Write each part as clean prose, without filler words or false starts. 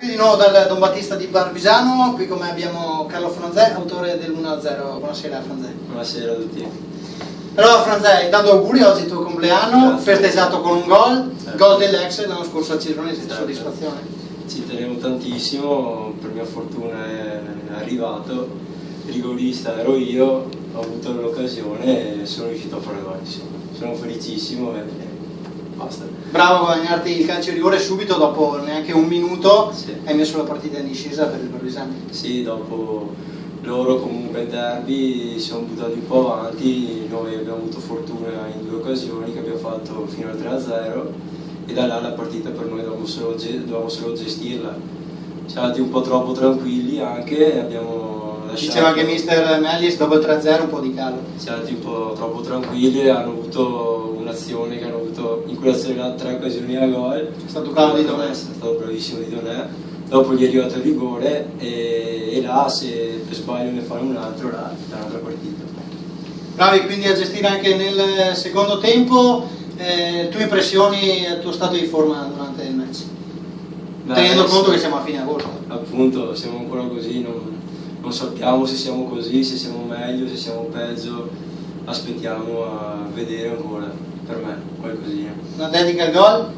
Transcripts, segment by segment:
Di nuovo dal Don Battista di Barbisano, qui come abbiamo Carlo Franzè, autore dell'1-0. Buonasera Franzè. Buonasera a tutti. Allora Franzè, intanto auguri, oggi è il tuo compleanno. Grazie. Festeggiato con un gol dell'ex l'anno scorso a Cironese, Certo. soddisfazione. Ci tenevo tantissimo, per mia fortuna è arrivato, il rigorista ero io, ho avuto l'occasione e sono riuscito a fare gol. Sono felicissimo e basta. Bravo a guadagnarti il calcio di rigore subito, dopo neanche un minuto. Sì. Hai messo la partita in discesa per il Barbisano. Sì, dopo loro comunque il derby si sono buttati un po' avanti, noi abbiamo avuto fortuna in due occasioni che abbiamo fatto fino al 3-0 e da là la partita per noi dovevamo solo gestirla. Siamo andati un po' troppo tranquilli anche e abbiamo lasciato... Diceva anche mister Mellis, dopo il 3-0 un po' di calo. Siamo andati un po' troppo tranquilli, hanno avuto un'azione che hanno avuto in cui azione 3 occasioni a gol. È stato calo di Donè. È stato bravissimo di Donè. Dopo gli è arrivato il rigore e là se per sbaglio ne fanno un altro, là è un'altra partita. Bravi quindi a gestire anche nel secondo tempo. Tue impressioni, il tuo stato di forma durante il match? Tenendo conto che siamo a fine agosto. Appunto, siamo ancora così, non sappiamo se siamo così, se siamo meglio, se siamo peggio, aspettiamo a vedere ancora, per me, qualcosina. Una dedica al gol?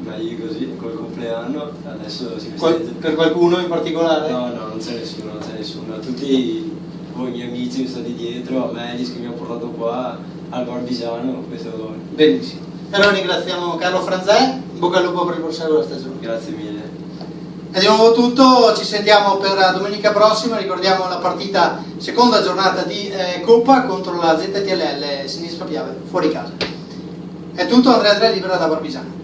Meglio così, col compleanno, adesso si festeggia. Per qualcuno in particolare? No, non c'è nessuno, non c'è nessuno. A tutti voi miei amici mi state dietro, a Melis che mi ha portato qua, al Barbisano, questo... Benissimo. Allora ringraziamo Carlo Franzè, in bocca al lupo per il proseguo della stagione. Grazie mille. E di nuovo tutto, ci sentiamo per domenica prossima, ricordiamo la partita, seconda giornata di Coppa contro la ZTLL Sinistra Piave, fuori casa. È tutto, Andrea Andrea libera da Barbisano.